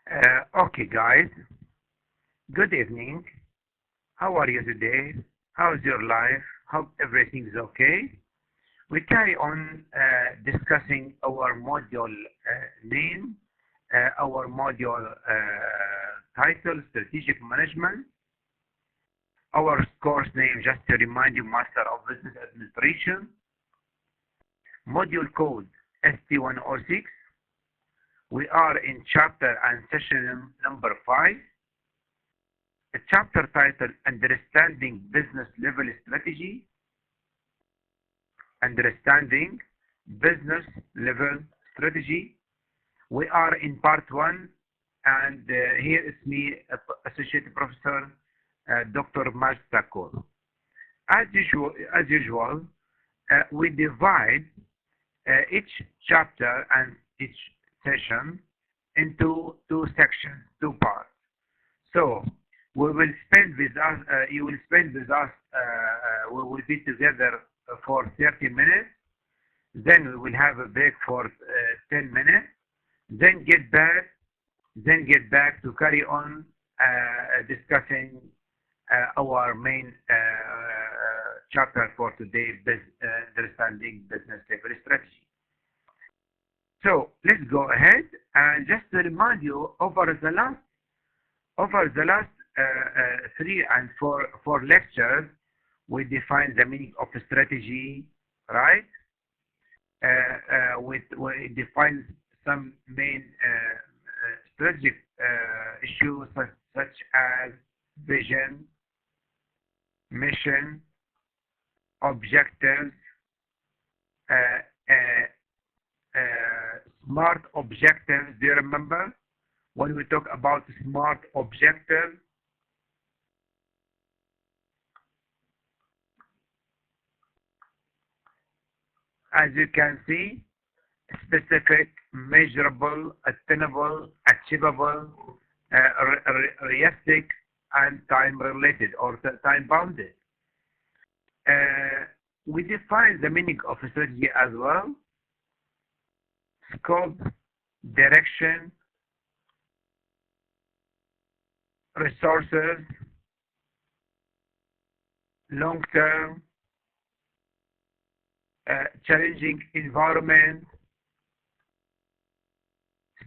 Okay, guys. Good evening. How are you today? How's your life? Hope everything's okay. We carry on discussing our module name, our module title, Strategic Management. Our course name, just to remind you, Master of Business Administration. Module code ST106. We are in chapter and session number 5. A chapter titled Understanding Business Level Strategy. Understanding Business Level Strategy. We are in part 1, and here is me, Associate Professor Dr. Maj Thakur. As usual, we divide each chapter and each session into 2 sections, 2 parts. So we will spend with us, you will spend with us, we will be together for 30 minutes. Then we will have a break for 10 minutes. Then get back to carry on discussing our main chapter for today, Understanding Business Level Strategy. So let's go ahead, and just to remind you, over the last 3 and 4 lectures, we defined the meaning of a strategy, right? We defined some main strategic issues such as vision, mission, objectives, smart objectives. Do you remember when we talk about smart objectives? As you can see, specific, measurable, attainable, achievable, realistic, and time-related or time-bounded. We define the meaning of a strategy as well: scope, direction, resources, long-term, challenging environment,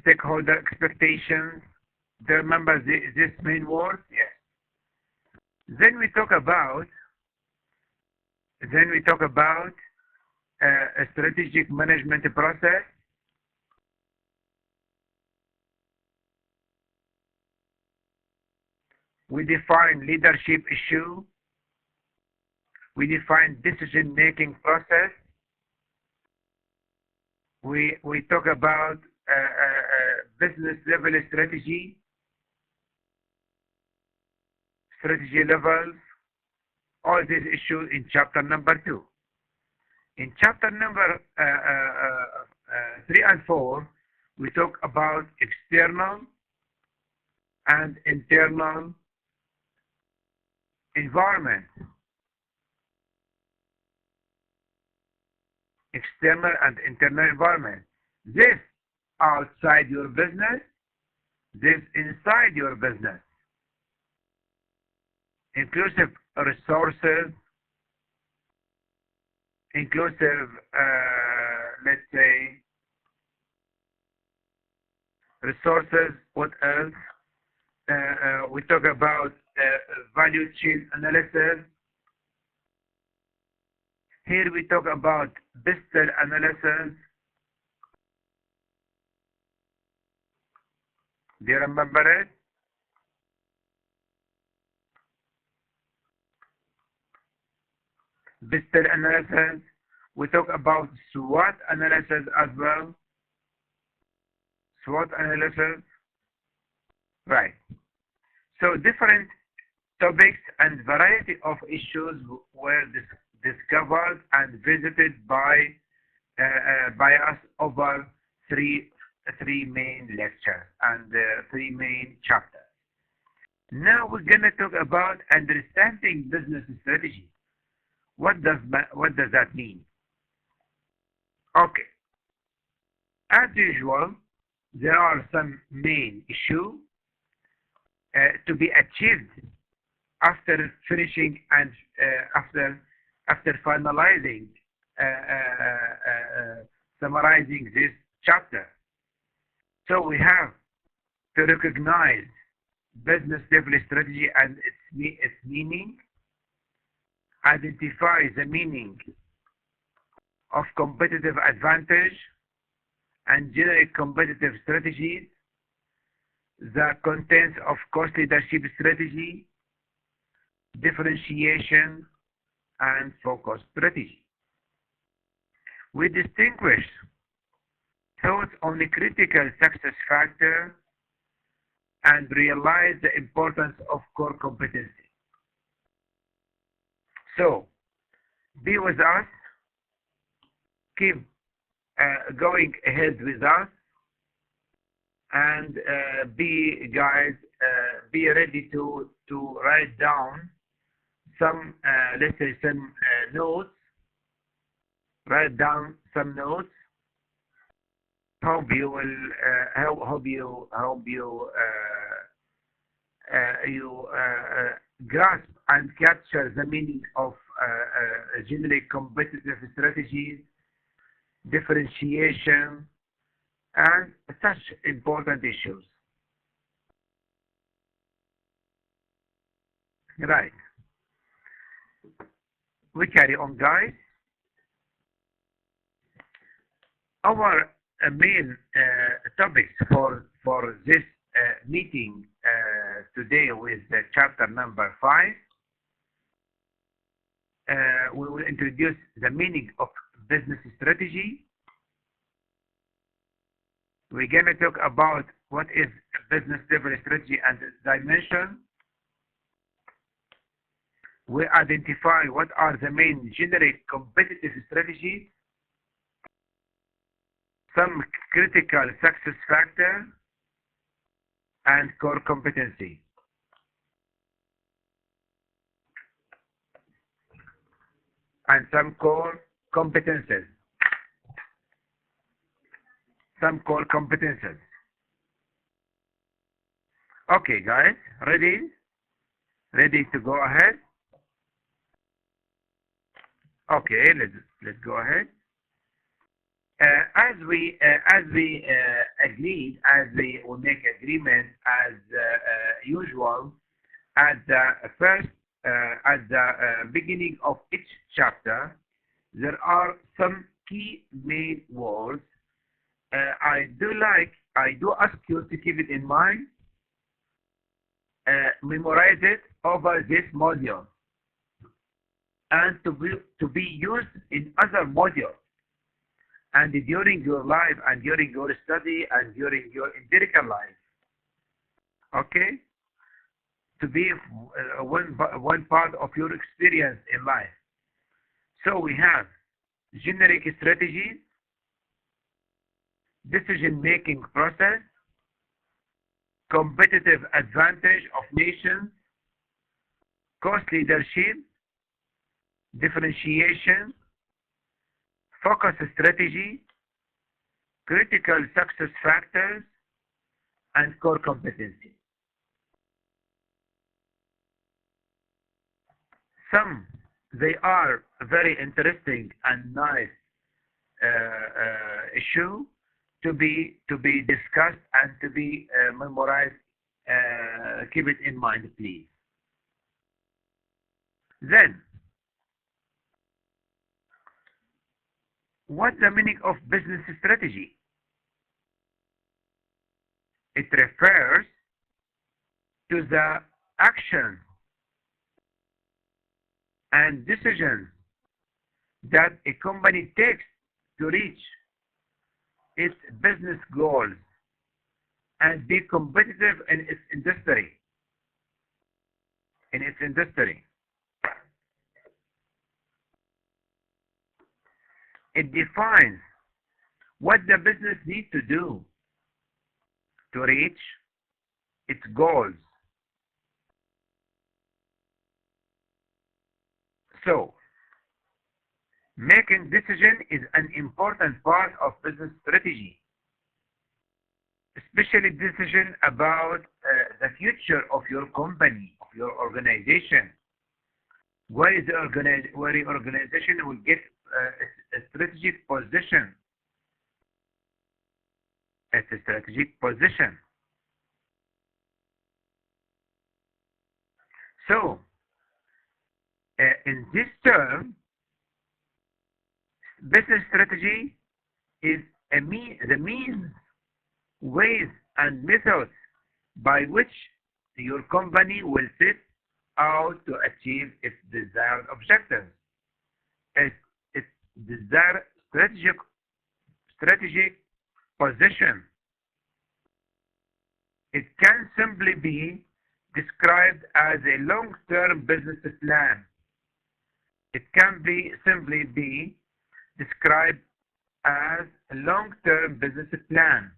stakeholder expectations. Do you remember this main word? Yes. Then we talk about a strategic management process. We define leadership issue. We define decision-making process. We talk about business level strategy levels, all these issues in chapter number 2. In chapter number 3 and 4, we talk about external and internal environment. External and internal environment. This outside your business, this inside your business. Inclusive resources, inclusive, let's say, resources. What else? We talk about value chain analysis. Here we talk about BISTEL analysis. Do you remember it? BISTEL analysis. We talk about SWOT analysis as well. SWOT analysis. Right. So different topics and variety of issues were discovered and visited by us over three main lectures and 3 main chapters. Now we're gonna talk about understanding business strategy. What does that mean? Okay. As usual, there are some main issues to be achieved after finishing and after finalizing, summarizing this chapter. So we have to recognize business level strategy and its meaning, identify the meaning of competitive advantage and generate competitive strategies, the contents of cost leadership strategy, differentiation, and focus strategy. We distinguish thoughts on the critical success factor and realize the importance of core competency. So, be with us, keep going ahead with us, and be ready to write down some, let's say, some notes. Write down some notes. Hope you grasp and capture the meaning of generate competitive strategies, differentiation, and such important issues. Right. We carry on, guys. Our main topics for this meeting today with chapter number 5. We will introduce the meaning of business strategy. We're going to talk about what is business level strategy and its dimension. We identify what are the main generate competitive strategies, some critical success factor, and core competency. And some core competences. Okay, guys, ready? Ready to go ahead? Okay, let's go ahead. As we agreed, as we will make agreement as usual, at the beginning of each chapter, there are some key main words. I do ask you to keep it in mind, memorize it over this module, and to be used in other modules, and during your life, and during your study, and during your empirical life. Okay? To be one part of your experience in life. So we have generic strategies, decision-making process, competitive advantage of nations, cost leadership, differentiation, focus strategy, critical success factors, and core competency. They are very interesting and nice issue to be discussed and to be memorized. Keep it in mind, please. Then, what's the meaning of business strategy? It refers to the action and decisions that a company takes to reach its business goals and be competitive in its industry. It defines what the business needs to do to reach its goals. So, making decision is an important part of business strategy. especially decision about the future of your company, of your organization. Where your organization will get a strategic position. It's a strategic position. So, in this term, business strategy is the means, ways, and methods by which your company will set out to achieve its desired objectives. Its desired strategic position. It can simply be described as a long-term business plan. It can simply be described as a long-term business plan.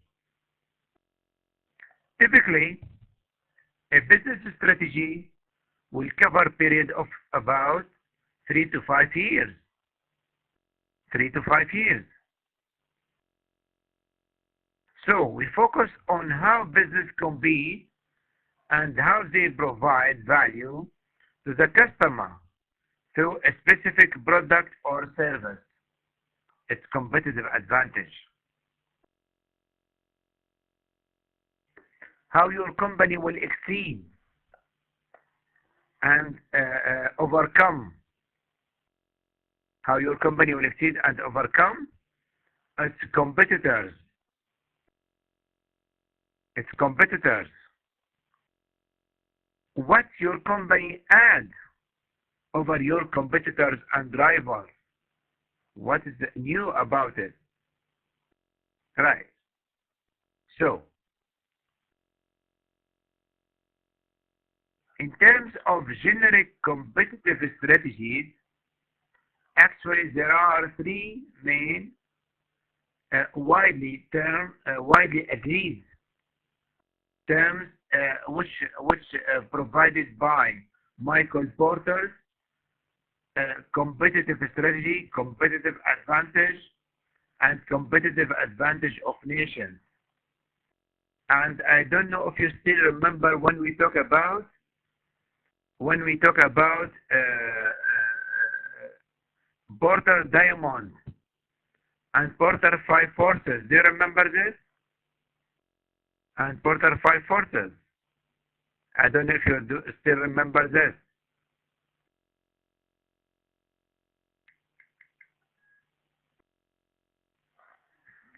Typically, a business strategy will cover a period of about 3 to 5 years. 3 to 5 years. So we focus on how business can be and how they provide value to the customer through a specific product or service. Its competitive advantage. How your company will exceed and overcome. How your company will exceed and overcome its competitors. Its competitors. What your company adds over your competitors and rivals. What is new about it? Right. So, in terms of generic competitive strategies, actually there are three main widely agreed terms which provided by Michael Porter's competitive strategy, competitive advantage, and competitive advantage of nations. And I don't know if you still remember when we talk about Porter Diamond and Porter Five Forces. Do you remember this? And Porter Five Forces. I don't know if you still remember this.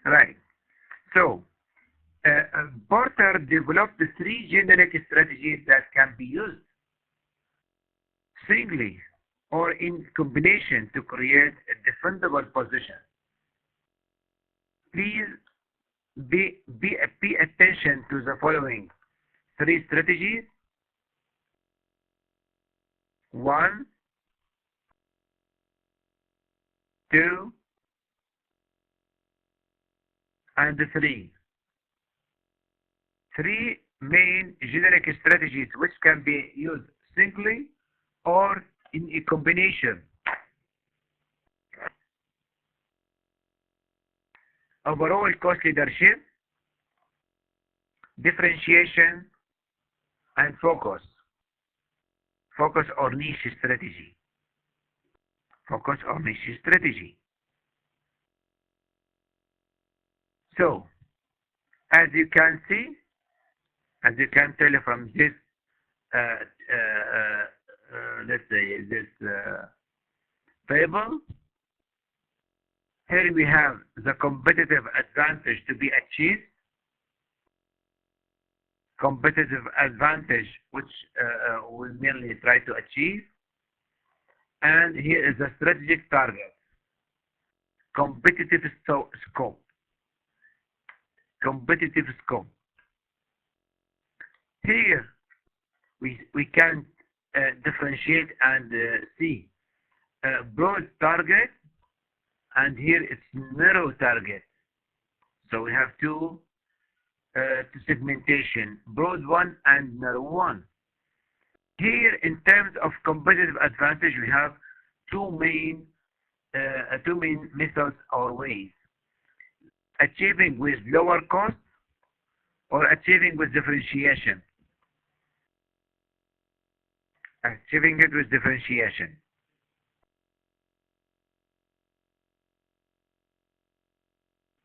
Right. So, Porter developed three generic strategies that can be used singly or in combination to create a defendable position. Please pay attention to the following three strategies. 1, 2, and 3. Three main generic strategies which can be used singly or in a combination. Overall cost leadership, differentiation, and focus. Focus or niche strategy. Focus or niche strategy. So, as you can see, as you can tell from this, let's say this table, here we have the competitive advantage to be achieved, competitive advantage which we mainly try to achieve, and here is the strategic target, competitive scope. Competitive scope. Here we can differentiate and see broad target, and here it's narrow target. So we have two segmentation, broad one and narrow one. Here in terms of competitive advantage, we have two main methods or ways. Achieving with lower cost or achieving with differentiation? Achieving it with differentiation.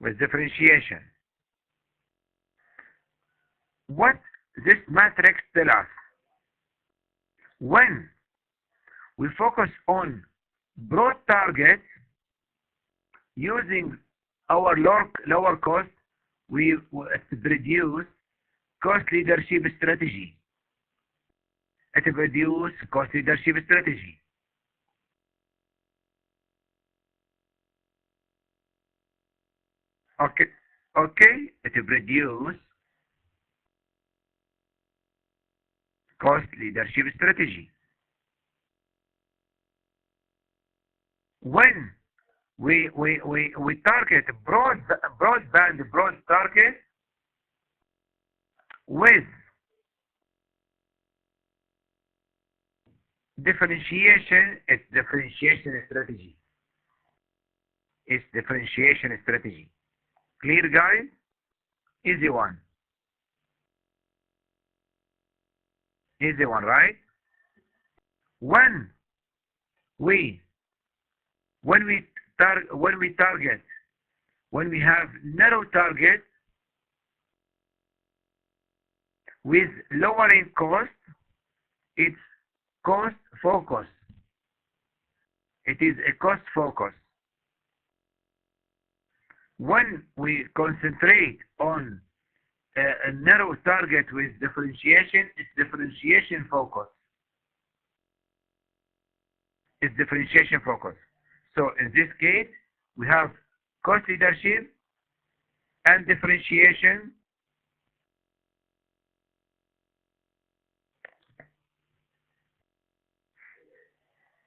With differentiation. What this matrix tells us? When we focus on broad targets using our lower cost, we produce cost leadership strategy. It produces cost leadership strategy. Okay, it produces cost leadership strategy. When we target broad target with differentiation, it's differentiation strategy. It's differentiation strategy. Clear, guys? Easy one. Easy one, right? When we target, when we have narrow target with lowering cost, it's cost focus. It is a cost focus. When we concentrate on a narrow target with differentiation, it's differentiation focus. It's differentiation focus. So in this case, we have cost leadership and differentiation.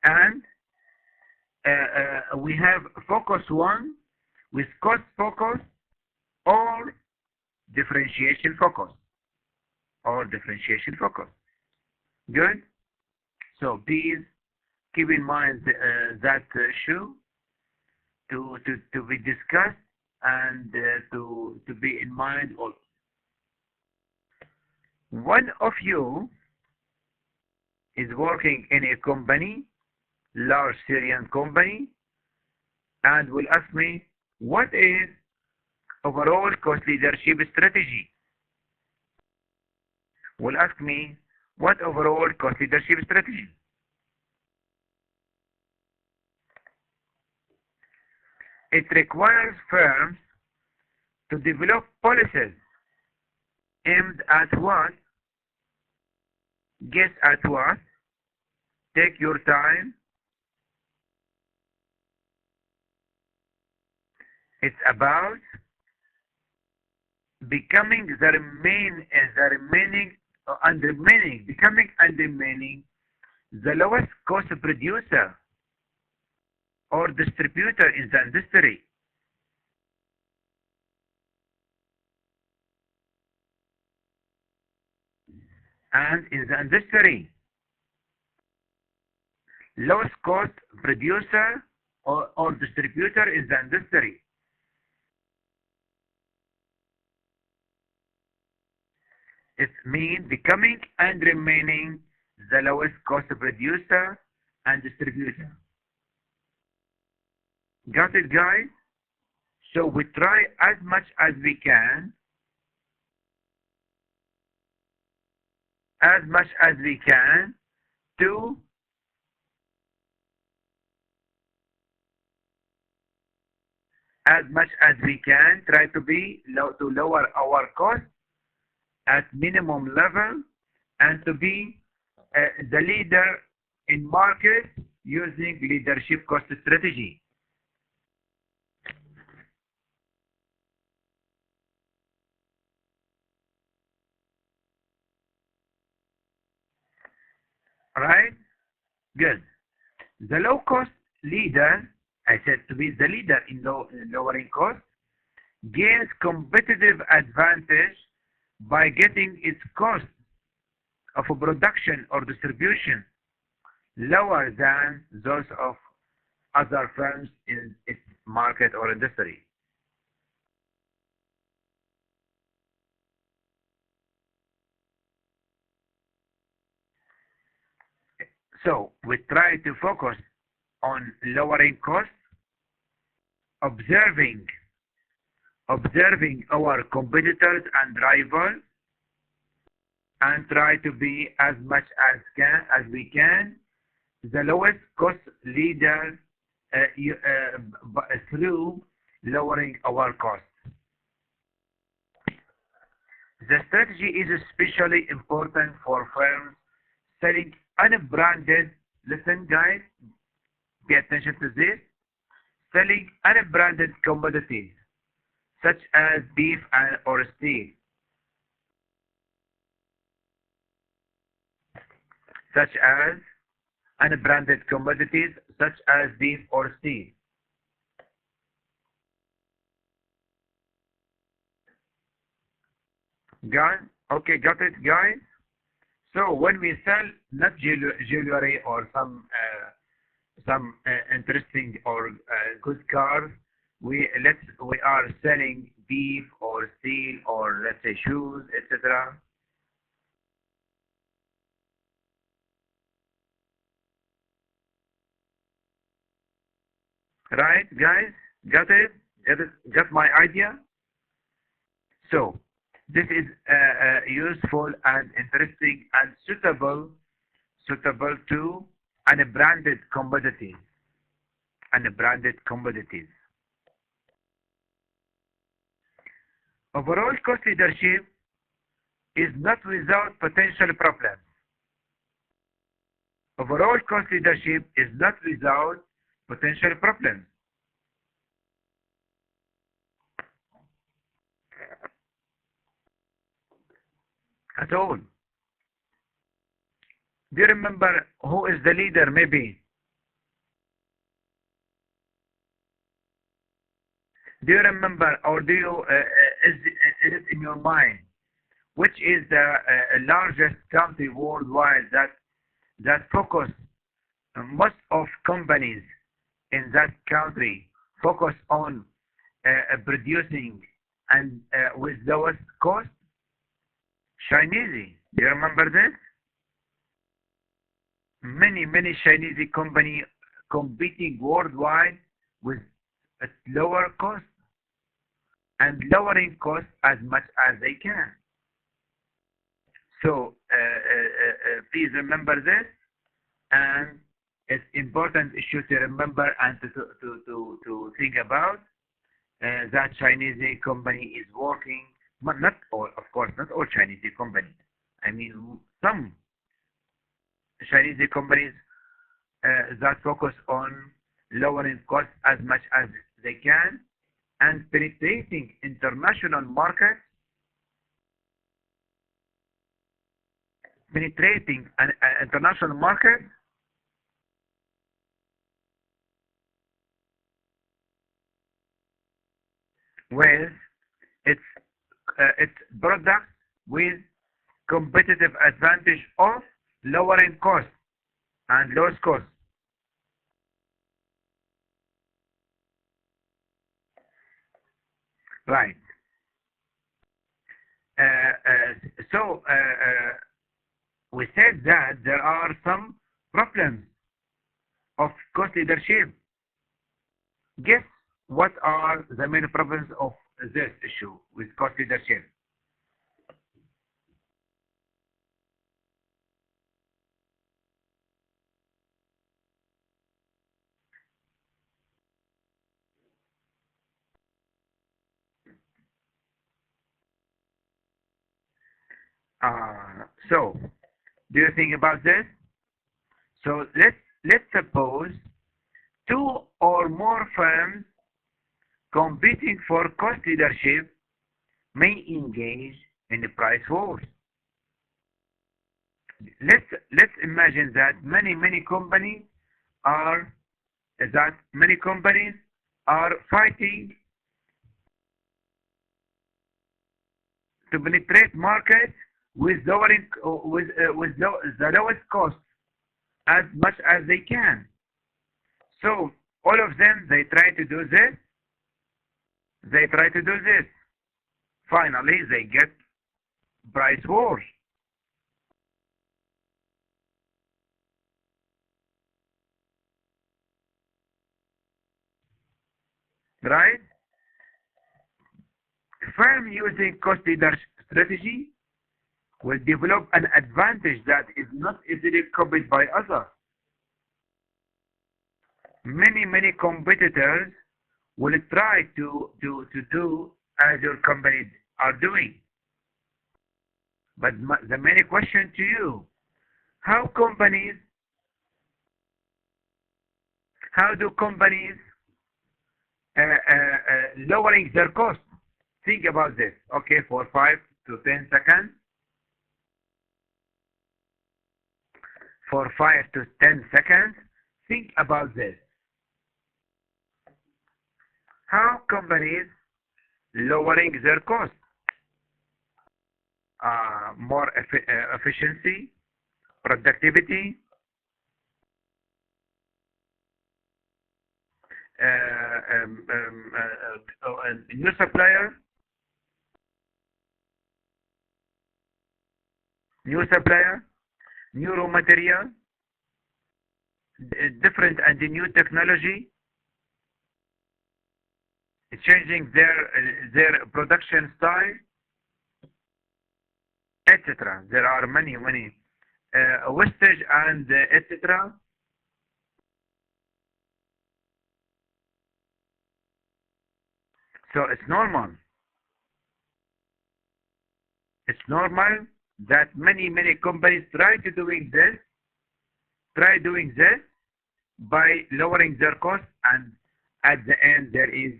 And we have focus one with cost focus or differentiation focus. Good? So please keep in mind that issue to be discussed and to be in mind also. One of you is working in a company, large Syrian company, and will ask me, what is overall cost leadership strategy? Will ask me, what overall cost leadership strategy? It requires firms to develop policies aimed at what? Guess at what? Take your time. It's about becoming the lowest cost producer or distributor in the industry. And in the industry, lowest cost producer or distributor in the industry. It means becoming and remaining the lowest cost producer and distributor. Got it, guys? So we try as much as we can to try to lower our cost at minimum level and to be the leader in market using leadership cost strategy. Right? Good. The low cost leader, I said to be the leader in lowering cost, gains competitive advantage by getting its cost of production or distribution lower than those of other firms in its market or industry. So we try to focus on lowering costs, observing our competitors and rivals, and try to be as much as we can the lowest cost leader through lowering our costs. The strategy is especially important for firms selling unbranded, listen guys, pay attention to this, selling unbranded commodities such as beef or steel. Such as unbranded commodities such as beef or steel. Okay, got it, guys? So when we sell not jewelry or some interesting or good cars, we are selling beef or steel or let's say shoes, etc. Right, guys? Got it? Got my idea? So this is useful and interesting and suitable to unbranded commodities. Unbranded commodities. Overall cost leadership is not without potential problems. Overall cost leadership is not without potential problems. At all. Do you remember who is the leader maybe? Do you remember or do you, is it in your mind, which is the largest country worldwide that focus, most of companies in that country focus on producing and with lowest cost? Chinese. Do you remember this? Many Chinese company competing worldwide with a lower cost and lowering costs as much as they can. So please remember this, and it's important issue to remember and to think about that Chinese company is working. Not all, of course, not all Chinese companies. I mean, some Chinese companies that focus on lowering costs as much as they can and penetrating international markets, penetrating an international market with its products with competitive advantage of lowering costs and lowest costs. Right. So we said that there are some problems of cost leadership. Guess what are the main problems of this issue with cost leadership? So, do you think about this? So let's suppose two or more firms competing for cost leadership may engage in a price wars. Let's imagine that many companies are fighting to penetrate markets with the lowest cost as much as they can. So all of them, they try to do this. Finally, they get price wars. right? Firm using cost leadership strategy will develop an advantage that is not easily copied by others. Many competitors will try to do as your company are doing. But the main question to you, how do companies lowering their cost? Think about this, okay, for 5 to 10 seconds. For 5 to 10 seconds, think about this. How companies lowering their cost? More efficiency, productivity, new supplier, new raw material, different and new technology, changing their production style, etc. There are many wastage and etc. So it's normal. It's normal that many companies try doing this by lowering their costs, and at the end there is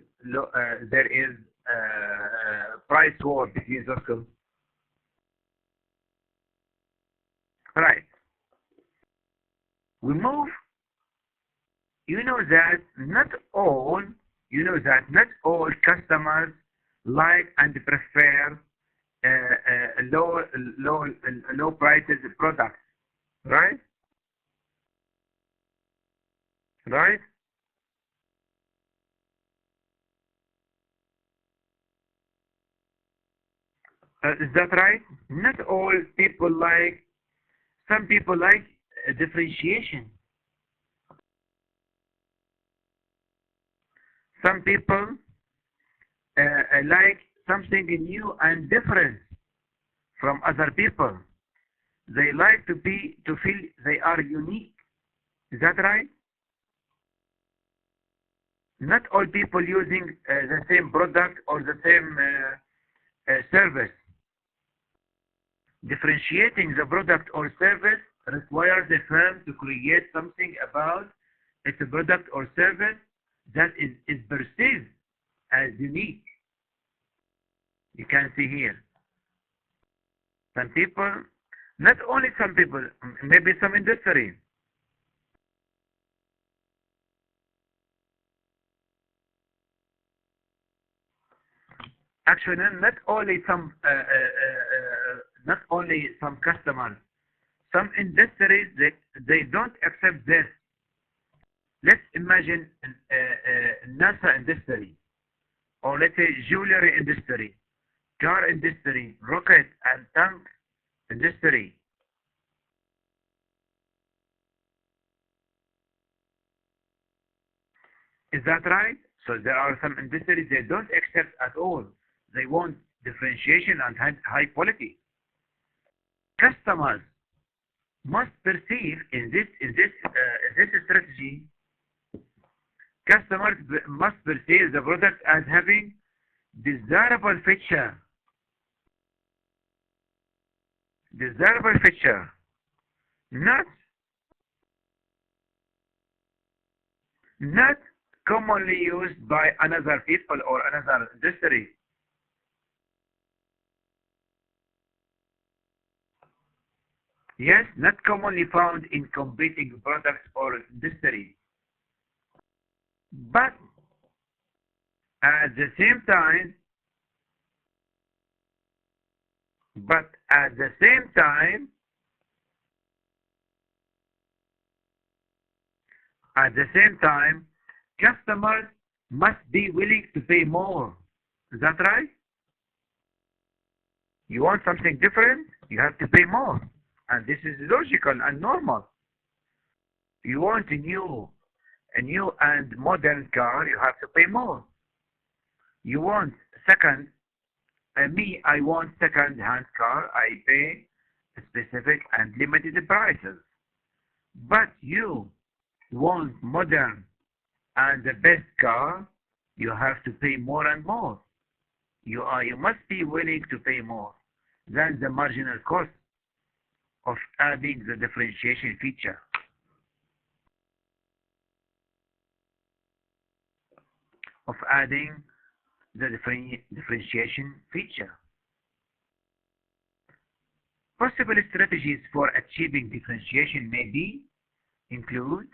price war between those companies. Right. We move. You know that not all customers like and prefer low prices products, right? Right? Is that right? Not all people like. Some people like differentiation. Some people like something new and different from other people. They like to feel they are unique. Is that right? Not all people using the same product or the same service. Differentiating the product or service requires the firm to create something about its product or service that is perceived as unique. You can see here. Some people, not only some people, maybe some industry. Actually, not only some customers, some industries they don't accept this. Let's imagine NASA industry, or let's say jewelry industry, car industry, rocket and tank industry. Is that right? So there are some industries they don't accept at all. They want differentiation and high quality. Customers must perceive in this strategy. Customers must perceive the product as having desirable feature. Desirable feature, not commonly used by another people or another industry. Yes, not commonly found in competing products or industry. But at the same time, customers must be willing to pay more. Is that right? You want something different, you have to pay more. And this is logical and normal. You want a new and modern car, you have to pay more. You want second, I want second-hand car. I pay specific and limited prices. But you want modern and the best car, you have to pay more and more. You must be willing to pay more than the marginal cost of adding the differentiation feature. Differentiation feature. Possible strategies for achieving differentiation may include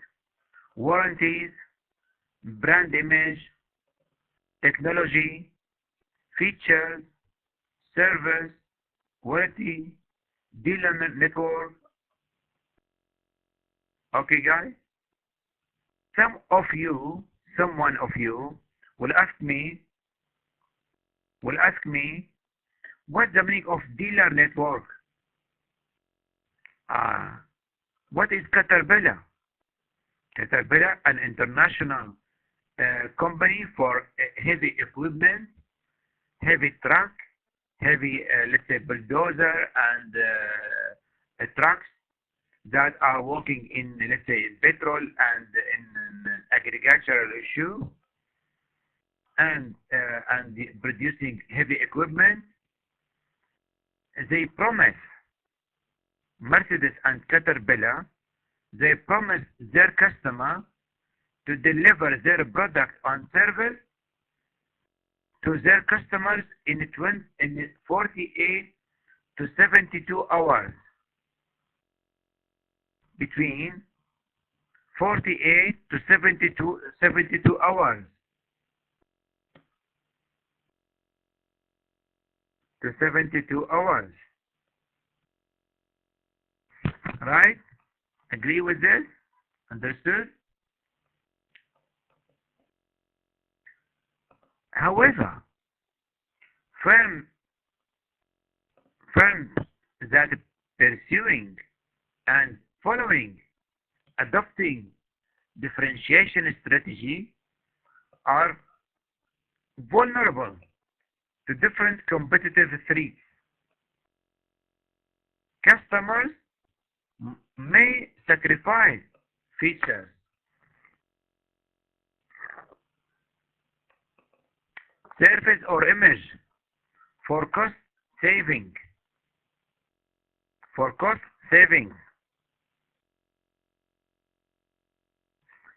warranties, brand image, technology, features, service, quality, dealer network. Okay, guys? Someone of you will ask me, what's the meaning of dealer network? What is Caterpillar? Caterpillar, an international company for heavy equipment, heavy truck, heavy, let's say, bulldozer and trucks that are working in, let's say, petrol and in agricultural issue and producing heavy equipment. They promise, Mercedes and Caterpillar, they promise their customer to deliver their product on service to their customers in 48 to 72 hours. Between 48 to 72 hours. To 72 hours. Right? Agree with this? Understood? However, firms that pursuing and adopting differentiation strategy are vulnerable to different competitive threats. Customers may sacrifice features, service or image for cost savings.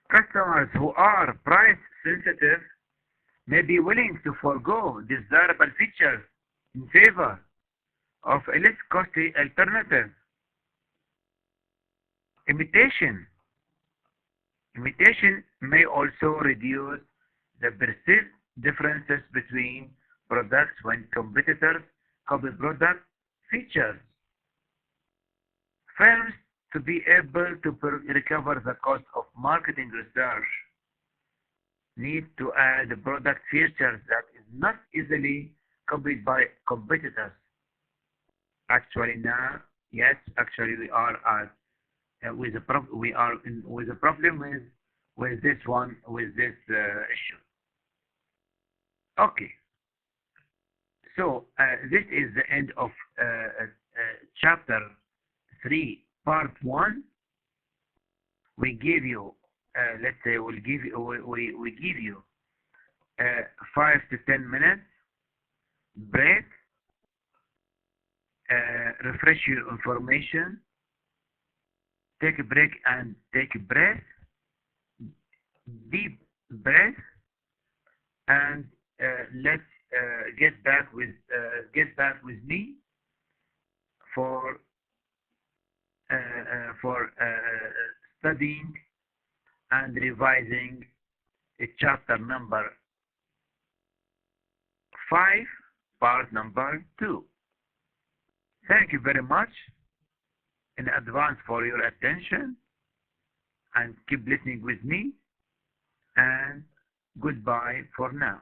Customers who are price sensitive may be willing to forego desirable features in favor of a less costly alternative. Imitation may also reduce the perceived differences between products when competitors copy product features. Firms, to be able to recover the cost of marketing research, need to add product features that is not easily copied by competitors. Actually, now, yes, actually we are with a problem with this issue. Okay. So this is the end of chapter 3, part 1. We give you, let's say, we give you 5 to 10 minutes break, refresh your information, take a break and take a breath, deep breath, and let's get back with me for studying and revising chapter number 5, part number 2. Thank you very much in advance for your attention, and keep listening with me, and goodbye for now.